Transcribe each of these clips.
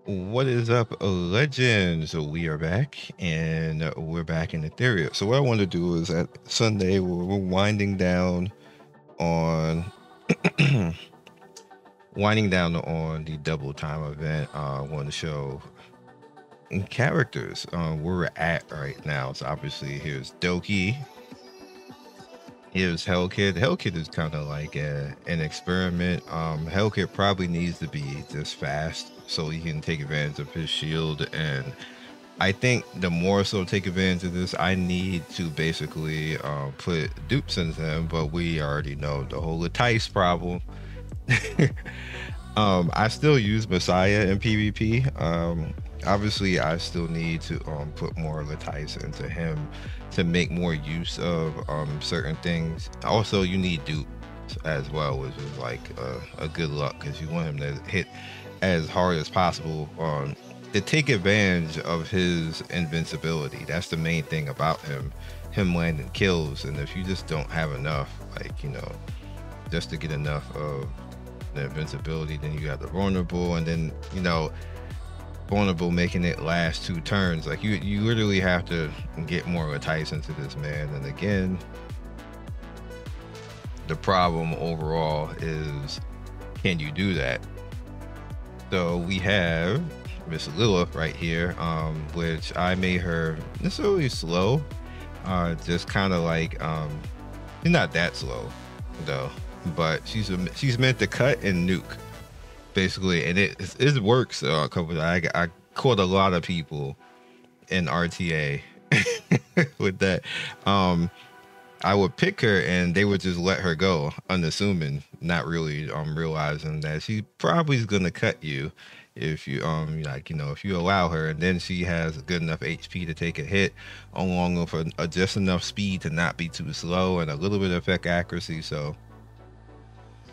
What is up, legends? So we are back, and we're back in Ethereum. So what I want to do is at Sunday we're winding down on winding down on the double time event. I want to show in characters where we're at right now. So obviously here's Doki, here's Hellkid. Hellkid is kind of like an experiment. Hellkid probably needs to be just fast so he can take advantage of his shield, and I think the more so take advantage of this, I need to basically put dupes into him, but we already know the whole Latice problem. I still use Messiah in PvP. Obviously I still need to put more Latice into him to make more use of certain things. Also, you need dupes as well, which is like a good luck, because you want him to hit as hard as possible to take advantage of his invincibility. That's the main thing about him landing kills. And if you just don't have enough, like, you know, just to get enough of the invincibility, then you got the vulnerable, and then, you know, vulnerable making it last 2 turns. Like you literally have to get more Latice into this man. And again, the problem overall is, can you do that? So we have Miss Lilith right here, which I made her necessarily slow, just kind of like she's not that slow though, but she's meant to cut and nuke basically, and it works. I caught a lot of people in RTA with that. I would pick her and they would just let her go unassuming, not really realizing that she probably is gonna cut you if you like, you know, if you allow her, and then she has good enough HP to take a hit along with just enough speed to not be too slow and a little bit of effect accuracy. So,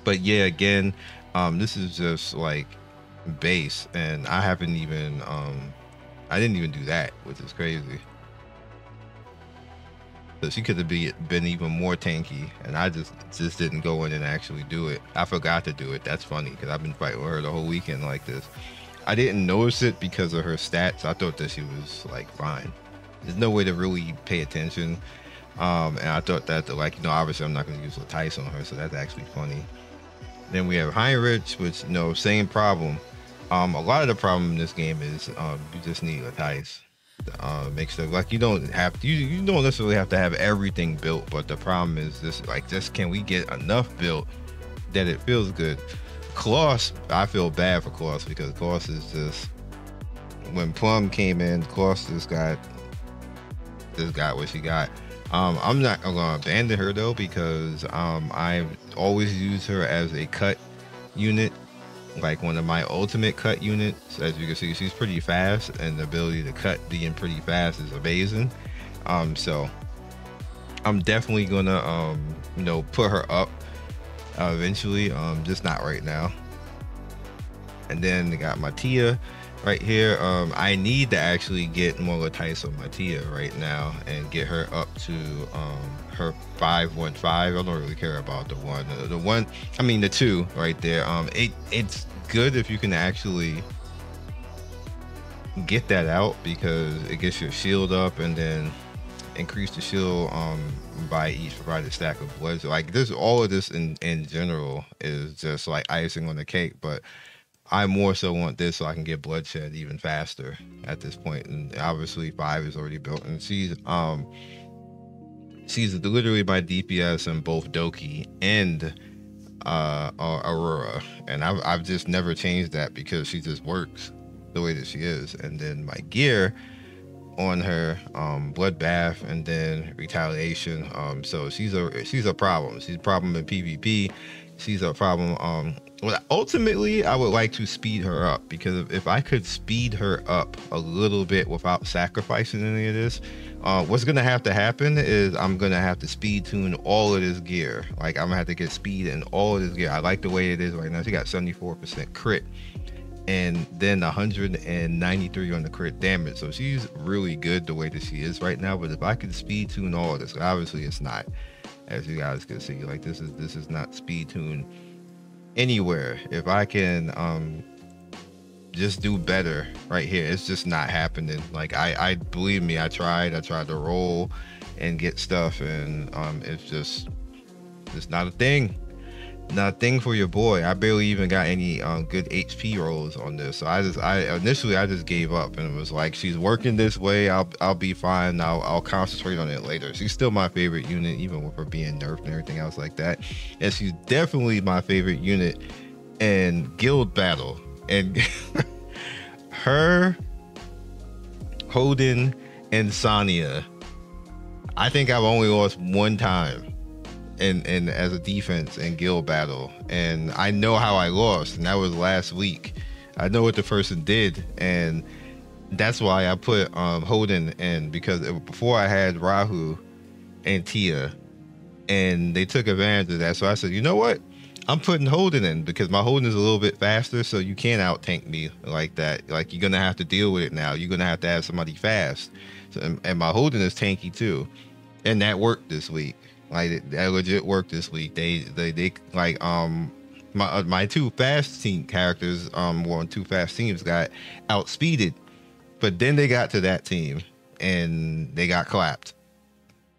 but yeah, again, this is just like base, and I haven't even I didn't even do that, which is crazy. So she could have been even more tanky, and I just didn't go in and actually do it. I forgot to do it. That's funny, because I've been fighting with her the whole weekend like this. I didn't notice it because of her stats. I thought that she was like fine. There's no way to really pay attention. And I thought that, like, you know, obviously I'm not going to use Latice on her, so that's actually funny. Then we have Heinrich, which, you know, same problem. A lot of the problem in this game is you just need Latice. Make sure, like, you don't necessarily have to have everything built, but the problem is just can we get enough built that it feels good. Kloss, I feel bad for Kloss, because Kloss is just, when Plum came in, Kloss just got what she got. I'm not gonna abandon her though, because I always use her as a cut unit, like one of my ultimate cut units. As you can see, she's pretty fast, and the ability to cut being pretty fast is amazing. So I'm definitely gonna you know, put her up eventually, just not right now. And then I got Mattia right here. I need to actually get more Latice on Mattia right now and get her up to her 515. I don't really care about the one, I mean the 2 right there. It's good if you can actually get that out, because it gets your shield up, and then increase the shield by each provided stack of blood. So like this, all of this in general is just like icing on the cake, but I more so want this so I can get bloodshed even faster at this point. And obviously 5 is already built, and she's literally my DPS in both Doki and Aurora, and I've just never changed that, because she just works the way that she is. And then my gear on her, bloodbath, and then retaliation. So she's a problem. She's a problem in PvP. She's a problem. Well, ultimately, I would like to speed her up, because if I could speed her up a little bit without sacrificing any of this, what's gonna have to happen is I'm gonna have to speed tune all of this gear. Like, I'm gonna have to get speed in all of this gear. I like the way it is right now. She got 74% crit, and then 193 on the crit damage. So she's really good the way that she is right now. But if I could speed tune all of this, obviously it's not as you guys can see. Like this is not speed tune anywhere. If I can just do better right here, it's just not happening. Like I believe me, I tried to roll and get stuff, and it's not a thing. Not a thing for your boy. I barely even got any good HP rolls on this. So I initially just gave up, and it was like, she's working this way, I'll be fine. I'll concentrate on it later. She's still my favorite unit, even with her being nerfed and everything else like that. And she's definitely my favorite unit in guild battle. And her, Holden, and Sonya, I think I've only lost one time in as a defense in guild battle, and I know how I lost, and that was last week. I know what the person did, and that's why I put Holden in, because before I had Rahu and Tia, and they took advantage of that. So I said, you know what, I'm putting Holden in, because my Holden is a little bit faster, so you can't out tank me like that. Like, you're gonna have to deal with it now. You're gonna have to have somebody fast. So, and my Holden is tanky too, and that worked this week. Like, that legit worked this week. They like my two fast team characters two fast teams got outspeeded, but then they got to that team and they got clapped.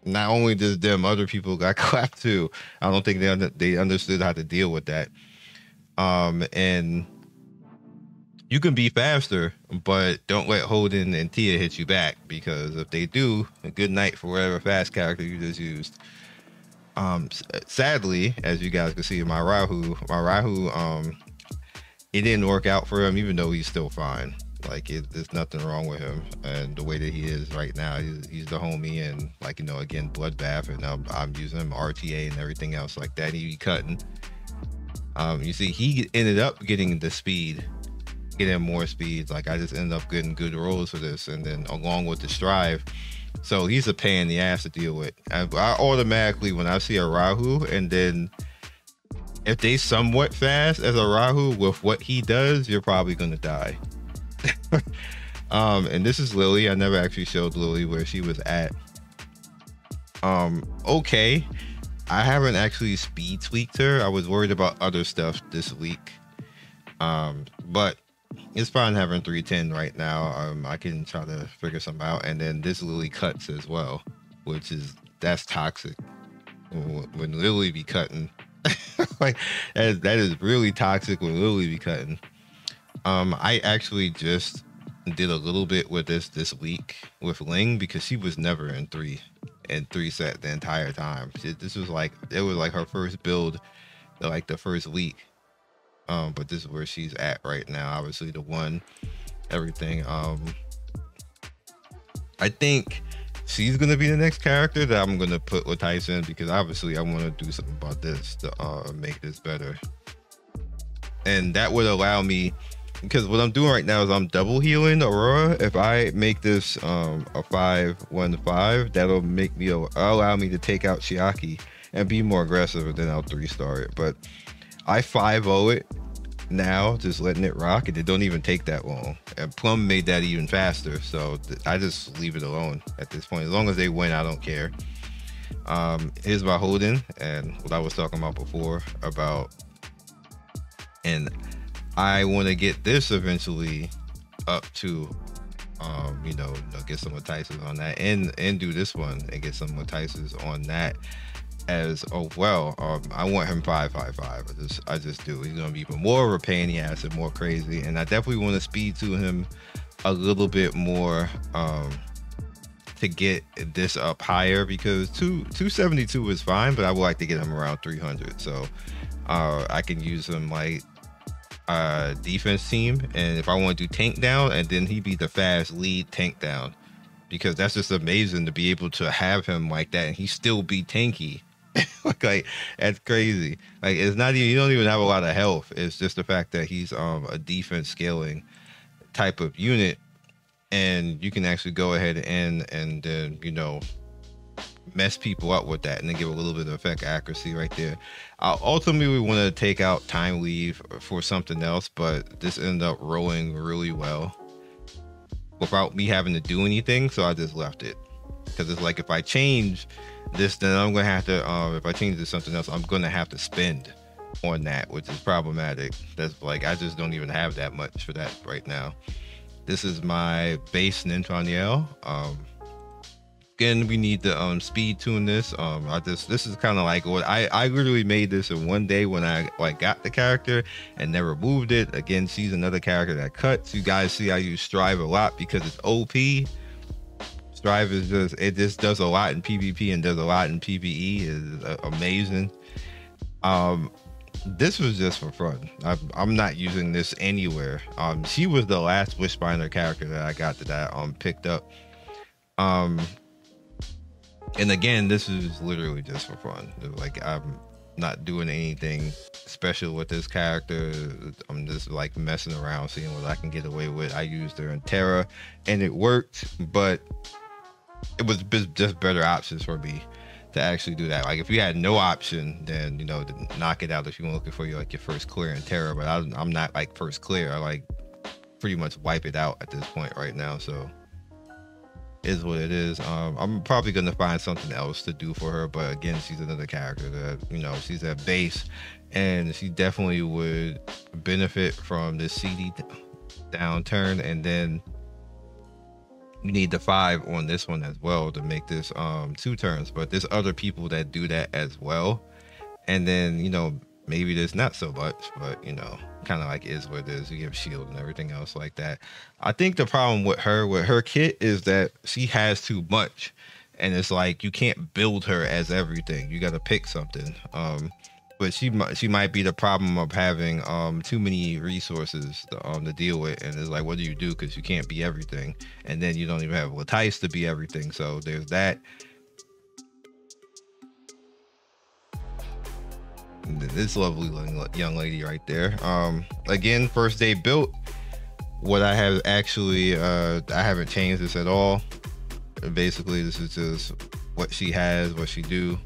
Not only just them, other people got clapped too. I don't think they understood how to deal with that. And you can be faster, but don't let Holden and Tia hit you back, because if they do, a good night for whatever fast character you just used. Sadly, as you guys can see, my Rahu, it didn't work out for him, even though he's still fine. Like, there's nothing wrong with him, and the way that he is right now, he's the homie, and, like, you know, again, Bloodbath, and I'm using him RTA and everything else like that. He be cutting. You see, he ended up getting the speed, getting more speeds. Like, I just ended up getting good rolls for this, and then along with the strive. So he's a pain in the ass to deal with. I automatically, when I see a Rahu, and then if they somewhat fast as a Rahu with what he does, you're probably gonna die. And this is Lily. I never actually showed Lily where she was at. Okay, I haven't actually speed tweaked her. I was worried about other stuff this week. But it's fine having 310 right now. I can try to figure something out. And then this Lily cuts as well, that's toxic. When Lily be cutting, like that is really toxic when Lily be cutting. I actually just did a little bit with this week with Ling, because she was never in three set the entire time. It was like her first build, like the first week. But this is where she's at right now. Obviously the one, everything. I think she's gonna be the next character that I'm gonna put with Tyson, because obviously I want to do something about this to make this better. And that would allow me, because what I'm doing right now is I'm double healing Aurora. If I make this a 5-1-5, that'll allow me to take out Chiaki and be more aggressive, and then I'll 3-star it. But I 5-0 it now, just letting it rock, and it don't even take that long. And Plum made that even faster, so I just leave it alone at this point. As long as they win, I don't care. Here's my Holden, and what I was talking about before about, and I want to get this eventually up to, get some of Tyson's on that, and do this one and get some of Tyson's on that as well. I want him 5-5-5. I just do. He's gonna be even more of a pain in the ass and more crazy, and I definitely want to speed to him a little bit more to get this up higher, because 272 is fine, but I would like to get him around 300, so I can use him like defense team, and if I want to do tank down, and then he'd be the fast lead tank down, because that's just amazing to be able to have him like that and he still be tanky. like that's crazy. Like, it's not even, you don't even have a lot of health. It's just the fact that he's a defense scaling type of unit, and you can actually go ahead and then mess people up with that, and then give a little bit of effect accuracy right there. Ultimately, we want to take out time leave for something else, but this ended up rolling really well without me having to do anything, so I just left it. because it's like if I change this, then I'm gonna have to. If I change to something else, I'm gonna have to spend on that, which is problematic. That's like I just don't even have that much for that right now. This is my base Nintroniel. Again, we need to speed tune this. This is kind of like what I literally made this in one day when I like got the character and never moved it. Again, she's another character that cuts. You guys see I use Strive a lot because it's OP. Strive is just does a lot in PvP and does a lot in PvE. Is amazing. This was just for fun. I'm not using this anywhere. She was the last Wishbinder character that I got that I picked up. And again, this is literally just for fun. Like I'm not doing anything special with this character. I'm just like messing around, seeing what I can get away with. I used her in Terra, and it worked, but it was just better options for me to actually do that. Like if you had no option, then you know to knock it out if you were looking for your first clear in Terra. But I'm not like first clear. I like pretty much wipe it out at this point right now. So. Is what it is. I'm probably gonna find something else to do for her, but again, she's another character that, you know, she's at base, and she definitely would benefit from this CD downturn, and then you need the 5 on this one as well to make this 2 turns. But there's other people that do that as well, and then you know maybe there's not so much, but you know, kind of like is what it is. You give shield and everything else like that. I think the problem with her kit is that she has too much, and it's like you can't build her as everything. You got to pick something. But she might be the problem of having too many resources to deal with, and it's like, what do you do? Because you can't be everything, and then you don't even have Latice to be everything. So there's that. This lovely young lady right there. Again, first day built. What I have actually I haven't changed this at all. Basically, this is just what she has, what she do,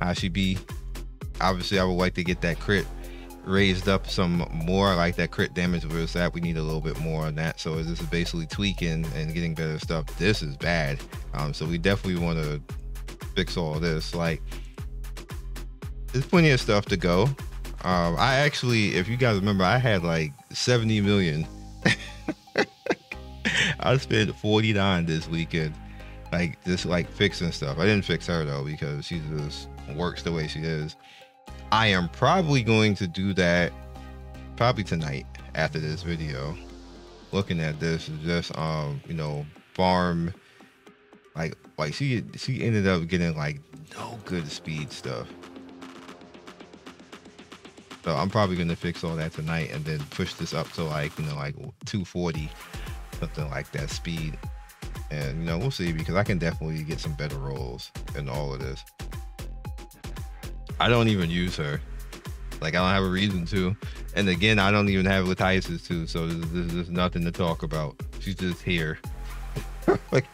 how she be. Obviously, I would like to get that crit raised up some more. Like that crit damage where it's at, we need a little bit more on that. So this is basically tweaking and getting better stuff. This is bad. So we definitely want to fix all this. Like, there's plenty of stuff to go. I actually, if you guys remember, I had like 70 million. I spent 49 this weekend, like just like fixing stuff. I didn't fix her though because she just works the way she is. I am probably going to do that probably tonight after this video. Looking at this is just you know, farm like she ended up getting like no good speed stuff. So I'm probably gonna fix all that tonight and then push this up to like, you know, like 240, something like that speed. And you know, we'll see, because I can definitely get some better rolls in all of this. I don't even use her. Like I don't have a reason to. And again, I don't even have Latices too, so there's nothing to talk about. She's just here. Like,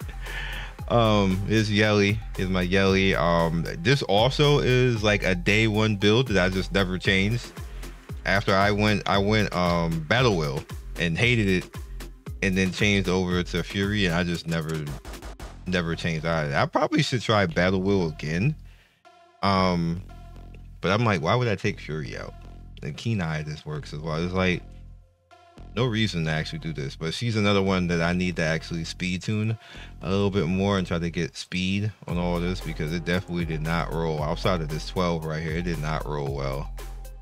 is Yelly, is my Yelly. This also is like a day 1 build that I just never changed. After I went Battle Will and hated it, and then changed over to Fury, and I just never changed either. I probably should try Battle Will again. But I'm like, why would I take Fury out? And Keen Eye this works as well. It's like no reason to actually do this, but she's another one that I need to actually speed tune a little bit more and try to get speed on all of this, because it definitely did not roll outside of this 12 right here. It did not roll well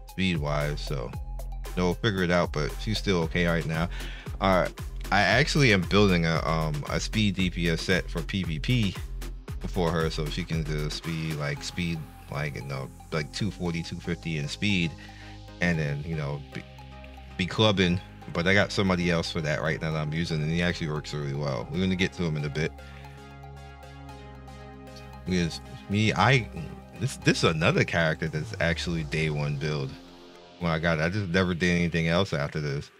speed wise. So no, figure it out, but she's still okay right now. I actually am building a speed DPS set for PvP for her, so she can do speed like you know, like 240 250 in speed, and then you know be clubbing. But I got somebody else for that right now that I'm using, and he actually works really well. We're gonna get to him in a bit. Because me, this is another character that's actually day 1 build. When I got it, I just never did anything else after this.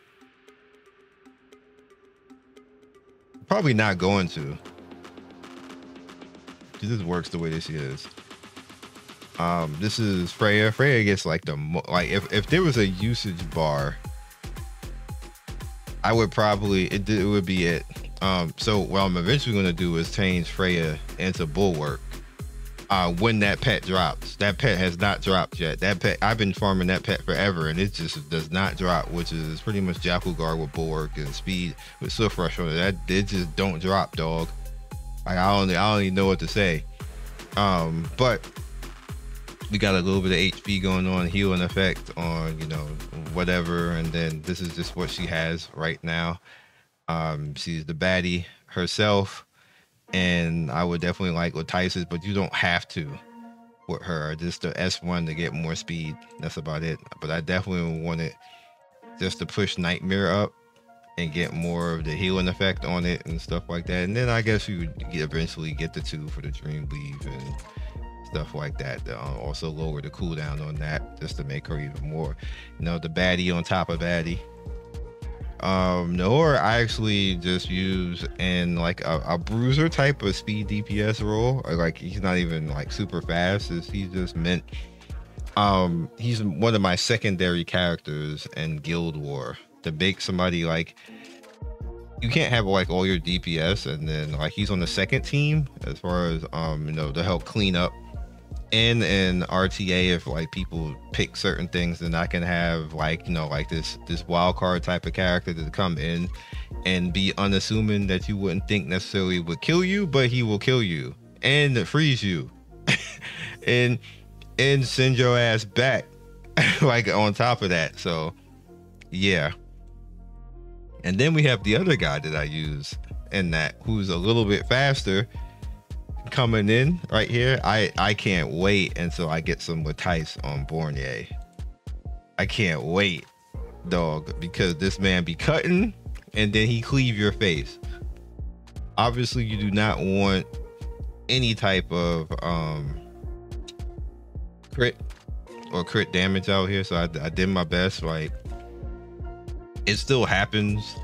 Probably not going to. She just works the way that she is. This is Freya. Freya gets like if there was a usage bar, I would probably it would be it. So what I'm eventually gonna do is change Freya into Bulwark. When that pet drops. That pet has not dropped yet. That pet, I've been farming that pet forever, and it just does not drop, which is pretty much Jackal Guard with Bulwark and Speed with Swift Rush on it. That it just don't drop, dog. Like I don't even know what to say. But we got a little bit of HP going on, healing effect on, you know, whatever, and then this is just what she has right now. She's the baddie herself. And I would definitely like with Tysis, but you don't have to with her. Just the S1 to get more speed. That's about it. But I definitely want it just to push Nightmare up and get more of the healing effect on it and stuff like that. And then I guess you would eventually get the 2 for the Dream Weave and stuff like that. Also lower the cooldown on that just to make her even more, you know, the baddie on top of baddie. Nor I actually just use in like a bruiser type of speed DPS role. Like he's not even like super fast. He's just meant he's one of my secondary characters in Guild War to make somebody like, you can't have like all your DPS and then like he's on the second team as far as you know, to help clean up in RTA. If like people pick certain things, then I can have like, you know, like this wild card type of character to come in and be unassuming that you wouldn't think necessarily would kill you, but he will kill you and freeze you and send your ass back like on top of that. So yeah. And then we have the other guy that I use in that, who's a little bit faster, coming in right here. I can't wait until I get some with Tice on Borneo. I can't wait, dog, because this man be cutting and then he cleave your face. Obviously you do not want any type of crit or crit damage out here, so I did my best. Like it still happens,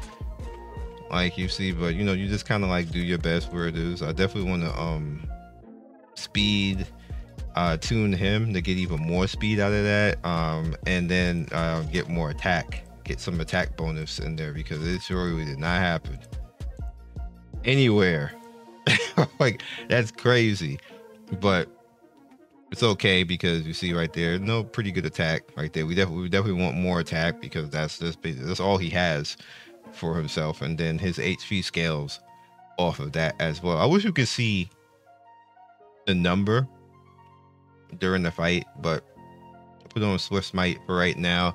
like you see, but you know, you just kind of like do your best where it is. I definitely want to speed tune him to get even more speed out of that, and then get more attack, get some attack bonus in there, because it sure really did not happen anywhere. Like that's crazy, but it's okay because you see right there, no, pretty good attack right there. We definitely want more attack because that's all he has for himself, and then his HP scales off of that as well. I wish you could see the number during the fight, but I put on Swift Smite for right now.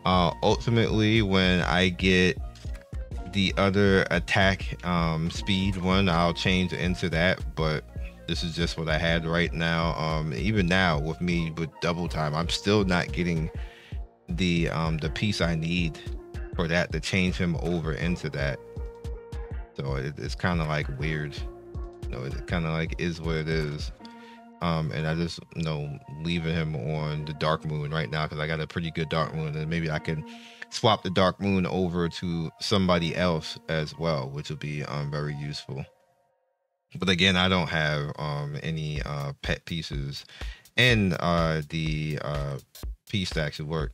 Ultimately, when I get the other attack speed one, I'll change into that, but this is just what I had right now. Even now with me with double time, I'm still not getting the piece I need for that to change him over into that. So it's kind of like weird, you know, it kind of like is what it is. And I just, you know, leaving him on the Dark Moon right now because I got a pretty good Dark Moon, and maybe I can swap the Dark Moon over to somebody else as well, which will be very useful. But again, I don't have any pet pieces and the piece to actually work.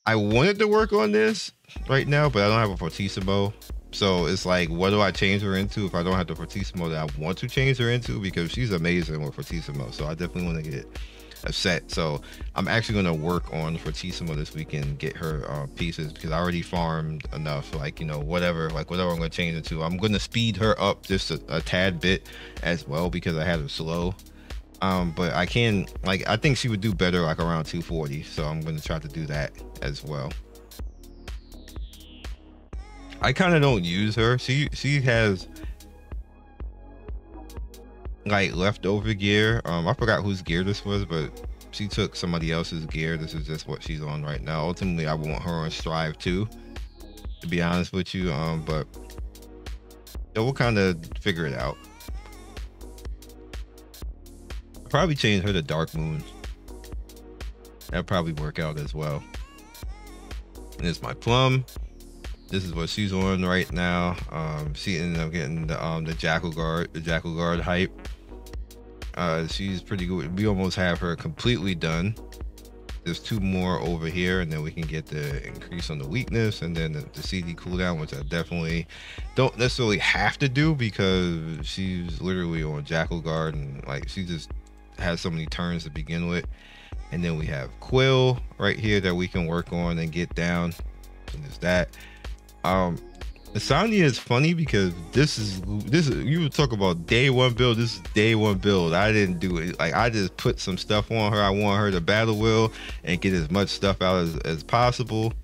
I wanted to work on this right now, but I don't have a Fortissimo. So it's like, what do I change her into if I don't have the Fortissimo that I want to change her into? Because she's amazing with Fortissimo. So I definitely want to get a set. So I'm actually going to work on Fortissimo this weekend, get her pieces, because I already farmed enough, like, you know, whatever I'm going to change it to. I'm going to speed her up just a tad bit as well because I had her slow. But I can, like, I think she would do better like around 240. So I'm going to try to do that as well. I kind of don't use her. She has like leftover gear. I forgot whose gear this was, but she took somebody else's gear. This is just what she's on right now. Ultimately, I want her on Strive too, to be honest with you. But yeah, we'll kind of figure it out. I'll probably change her to Dark Moon. That'll probably work out as well. And it's my Plum. This is what she's on right now. She ended up getting the Jackal Guard hype. She's pretty good. We almost have her completely done. There's two more over here, and then we can get the increase on the weakness, and then the CD cooldown, which I definitely don't necessarily have to do because she's literally on Jackal Guard, and like she just has so many turns to begin with. And then we have Quill right here that we can work on and get down. And there's that. Sonya is funny because this is you would talk about day one build. This is day one build. I didn't do it. Like I just put some stuff on her. I want her to battle well and get as much stuff out as possible.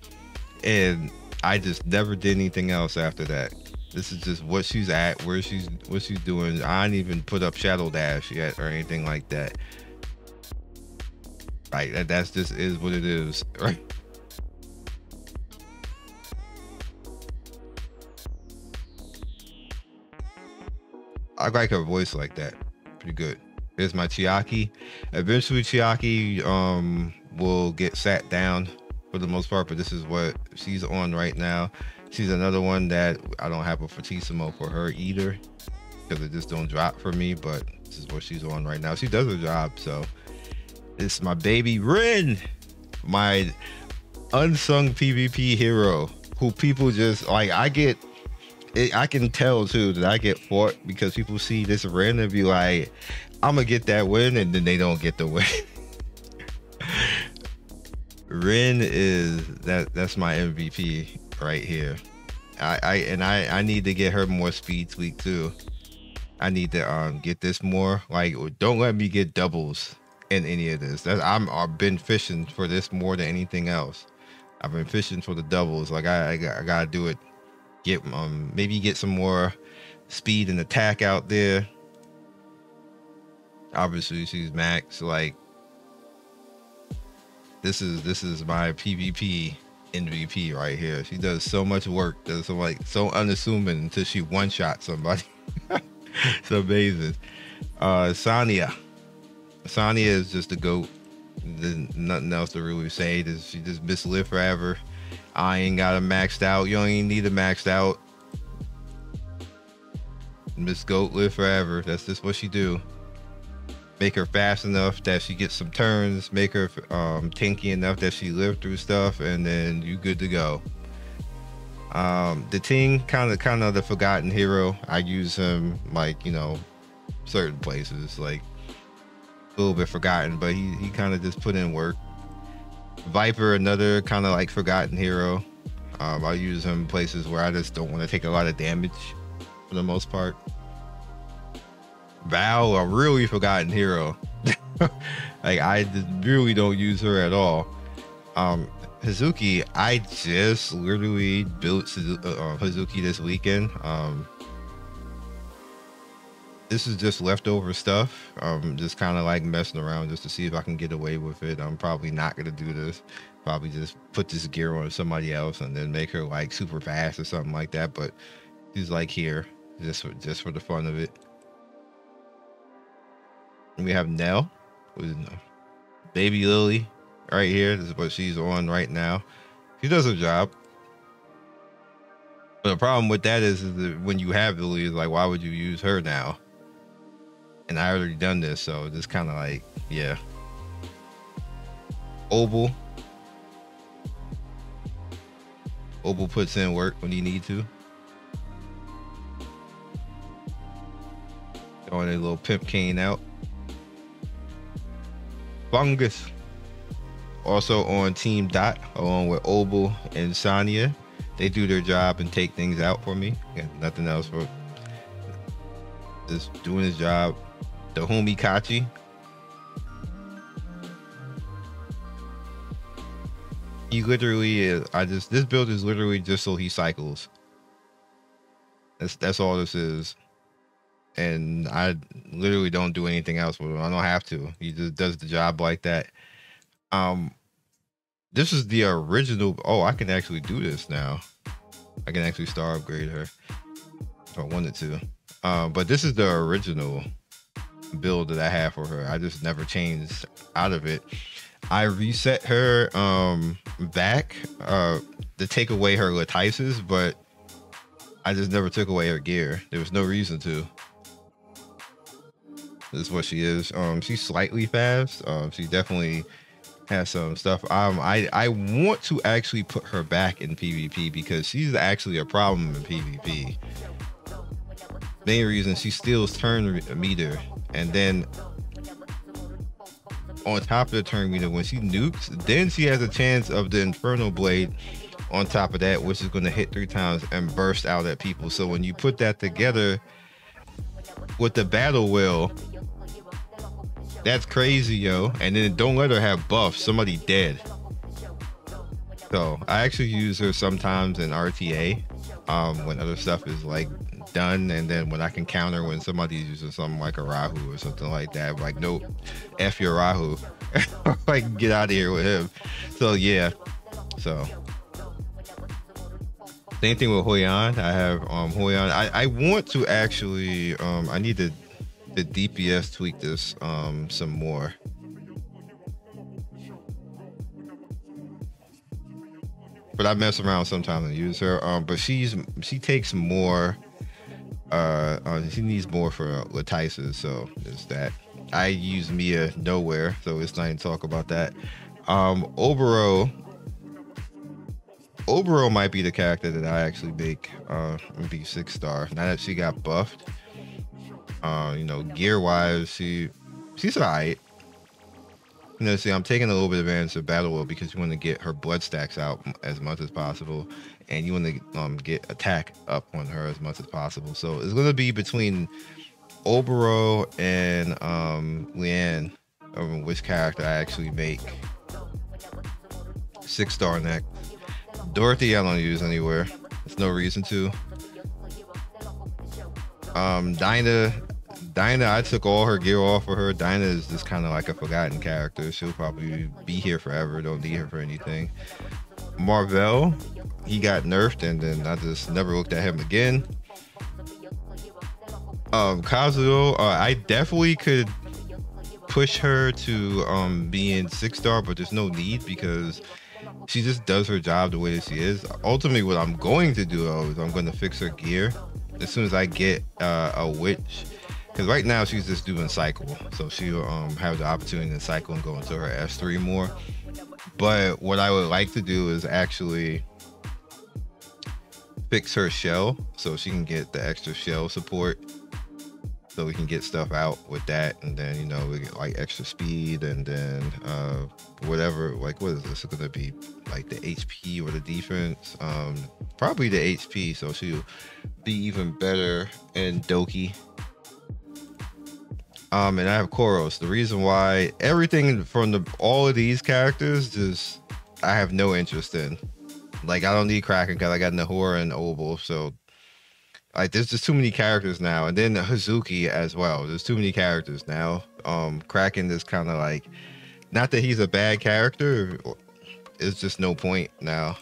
And I just never did anything else after that. This is just what she's at, what she's doing. I didn't even put up Shadow Dash yet or anything like that. Right, that's just is what it is, right? I like her voice like that. Pretty good. Here's my Chiaki. Eventually Chiaki will get sat down for the most part, but this is what she's on right now. She's another one that I don't have a Fortissimo for her either because it just don't drop for me, but this is what she's on right now. She does her job. So it's my baby Rin, my unsung PvP hero who people just like. I can tell too that I get fought because people see this Rin and be like, I'm gonna get that win, and then they don't get the win. Rin is that's my MVP right here. I need to get her more speed tweak too. I need to get this more. Like, don't let me get doubles in any of this. I've been fishing for this more than anything else. I've been fishing for the doubles. Like I gotta do it. Get maybe get some more speed and attack out there. Obviously she's max. Like this is my PvP MVP right here. She does so much work. Does so unassuming until she one shot somebody. It's amazing. Sonya is just a goat. There's nothing else to really say. She just mislive forever. I ain't got her maxed out. You don't even need it maxed out. Miss Goat live forever. That's just what she do. Make her fast enough that she gets some turns. Make her tanky enough that she live through stuff, and then you good to go. The Ting kind of the forgotten hero. I use him like, you know, certain places, like a little bit forgotten, but he kind of just put in work. Viper, another kind of like forgotten hero. I'll use him places where I just don't want to take a lot of damage for the most part. Val, a really forgotten hero. Like I really don't use her at all. Hazuki, I just literally built Hazuki this weekend. This is just leftover stuff. Just kind of like messing around just to see if I can get away with it. I'm probably not gonna do this. Probably just put this gear on somebody else and then make her like super fast or something like that. But she's like here just for the fun of it. And we have Nell, who's baby Lily right here. This is what she's on right now. She does her job. But the problem with that is that when you have Lily, is like, why would you use her now? And I already done this, so it's just kind of like, yeah. Obel puts in work when he need to. Throwing a little pimp cane out. Fungus also on Team Dot along with Obel and Sonya. They do their job and take things out for me. And nothing else for just doing his job. The homie Kachi. He literally is. This build is literally just so he cycles. That's all this is. And I literally don't do anything else with him. I don't have to. He just does the job like that. This is the original. Oh, I can actually do this now. I can actually star upgrade her if I wanted to. But this is the original build that I have for her. I just never changed out of it. I reset her back to take away her Latices, but I just never took away her gear. There was no reason to. This is what she is. She's slightly fast. She definitely has some stuff. I want to actually put her back in PvP because she's actually a problem in PvP. Main reason, she steals turn meter, and then on top of the turn meter, when she nukes, then she has a chance of the Infernal Blade on top of that, which is going to hit 3 times and burst out at people. So when you put that together with the battle wheel, that's crazy, yo. And then don't let her have buffs. Somebody dead. So I actually use her sometimes in RTA when other stuff is like done, and then when I can counter when somebody's using something like a Rahu or something like that, like, nope, F your Rahu. Like, get out of here with him. So yeah, so same thing with Hoi An. I have Hoi An. I want to actually I need to the DPS tweak this some more. But I mess around sometimes and use her. But she takes more. She needs more for Latices, so there's that. I use Mia nowhere, so it's not even talk about that. Obero might be the character that I actually make be 6-star. Now that she got buffed, you know, gear wise, she's alright. You know, see, I'm taking a little bit of advantage of Battle Will because you want to get her blood stacks out as much as possible, and you want to get attack up on her as much as possible. So it's going to be between Obero and Leanne, which character I actually make 6-star next. Dorothy I don't use anywhere. There's no reason to. Dinah, I took all her gear off of her. Dinah is just kind of like a forgotten character. She'll probably be here forever. Don't need her for anything. Marvel, he got nerfed, and then I just never looked at him again. Kazuo, I definitely could push her to being 6-star, but there's no need because she just does her job the way that she is. Ultimately, what I'm going to do though is I'm going to fix her gear as soon as I get a witch. Because right now she's just doing cycle, so she'll have the opportunity to cycle and go into her S3 more. But what I would like to do is actually fix her shell so she can get the extra shell support, so we can get stuff out with that, and then, you know, we get like extra speed, and then whatever, like, what is this gonna be, like the HP or the defense? Probably the HP, so she'll be even better in Doki. And I have Koros. The reason why everything from all of these characters, just I have no interest in. Like, I don't need Kraken because I got Nahora and Obel. So like, there's just too many characters now. And then Hazuki as well. There's too many characters now. Kraken is kind of like, not that he's a bad character, it's just no point now.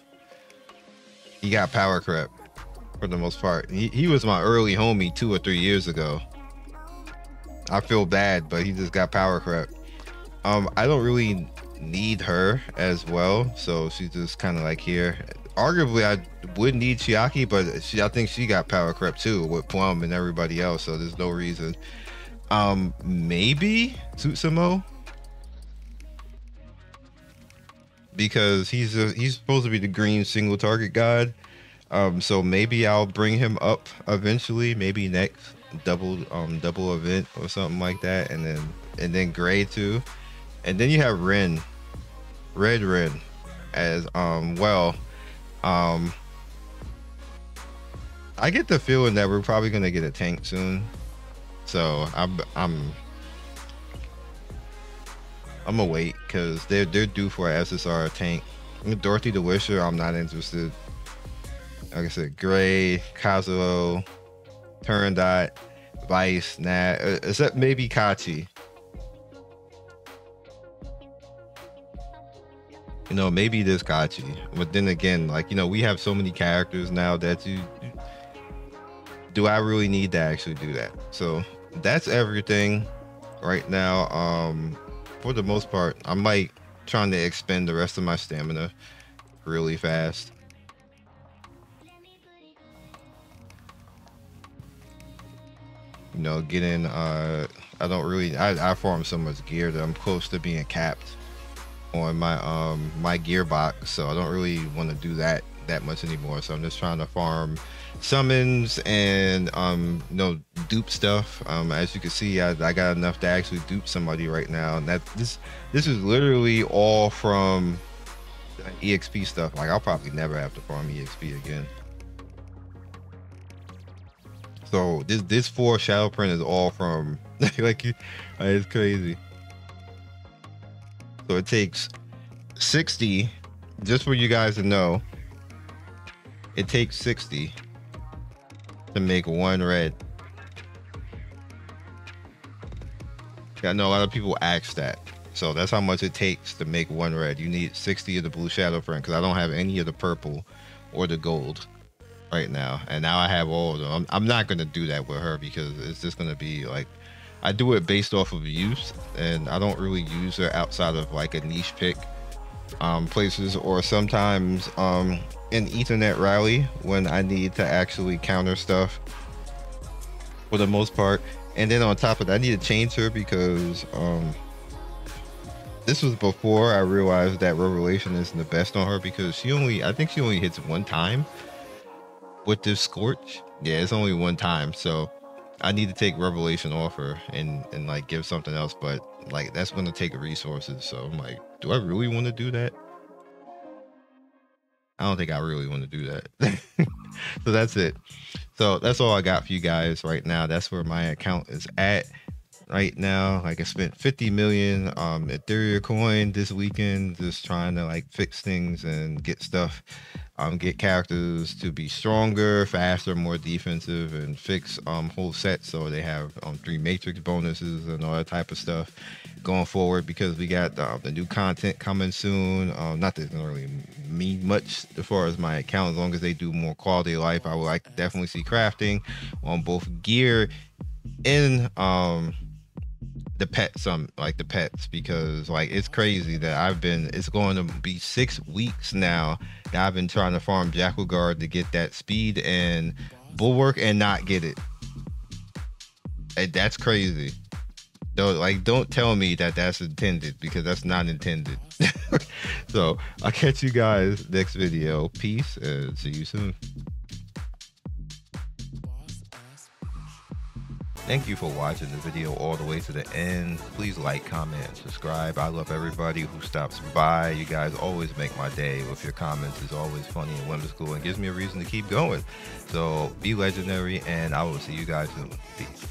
He got power creep for the most part. He was my early homie 2 or 3 years ago. I feel bad, but he just got power creep. I don't really need her as well, so she's just kind of like here. Arguably, I would need Chiaki, but I think she got power creep too with Plum and everybody else, so there's no reason. Maybe Tsutsimo, because he's supposed to be the green single target god. So maybe I'll bring him up eventually, maybe next double event or something like that, and then Gray too, and then you have Red as well. I get the feeling that we're probably gonna get a tank soon, so I'm gonna wait because they're due for an SSR tank. Dorothy the Wisher, I'm not interested. Like I said, Gray, Kazuo, Turandot, Vice, Nat, except maybe Kachi. You know, maybe this Kachi. But then again, like, you know, we have so many characters now that do I really need to actually do that? So that's everything right now. For the most part, I'm like trying to expend the rest of my stamina really fast. You know, getting I don't really I farm so much gear that I'm close to being capped. on my gearbox, so I don't really want to do that much anymore. So I'm just trying to farm summons and dupe stuff. As you can see, I got enough to actually dupe somebody right now, and that this is literally all from EXP stuff. Like, I'll probably never have to farm EXP again. So this 4 shadow print is all from like, it's crazy. So it takes 60, just for you guys to know, it takes 60 to make 1 red. I know a lot of people ask that. So that's how much it takes to make 1 red. You need 60 of the blue shadow print, because I don't have any of the purple or the gold right now, and now I have all of them. I'm not going to do that with her, because it's just going to be like, I do it based off of use, and I don't really use her outside of like a niche pick places, or sometimes in Ethernet rally when I need to actually counter stuff for the most part. And then on top of that, I need to change her, because this was before I realized that Revelation isn't the best on her, because I think she only hits 1 time with this Scorch. Yeah, it's only 1 time, so I need to take Revelation off her and like give something else, but like that's going to take resources. So I'm like, do I really want to do that? I don't think I really want to do that. So that's it. So that's all I got for you guys right now. That's where my account is at right now. Like, I spent 50 million Ethereum coin this weekend, just trying to like fix things and get stuff, get characters to be stronger, faster, more defensive, and fix whole sets so they have 3 matrix bonuses and all that type of stuff going forward, because we got the new content coming soon. Not that it doesn't really mean much as far as my account, as long as they do more quality of life. I would like to definitely see crafting on both gear and the pets, like the pets, because like it's crazy that it's going to be 6 weeks now that I've been trying to farm Jackal Guard to get that speed and bulwark and not get it. And that's crazy. Don't tell me that that's intended, because that's not intended. So I'll catch you guys next video. Peace, and see you soon. Thank you for watching the video all the way to the end. Please like, comment, and subscribe. I love everybody who stops by. You guys always make my day with your comments. It's always funny and whimsical and gives me a reason to keep going. So be legendary, and I will see you guys soon. Peace.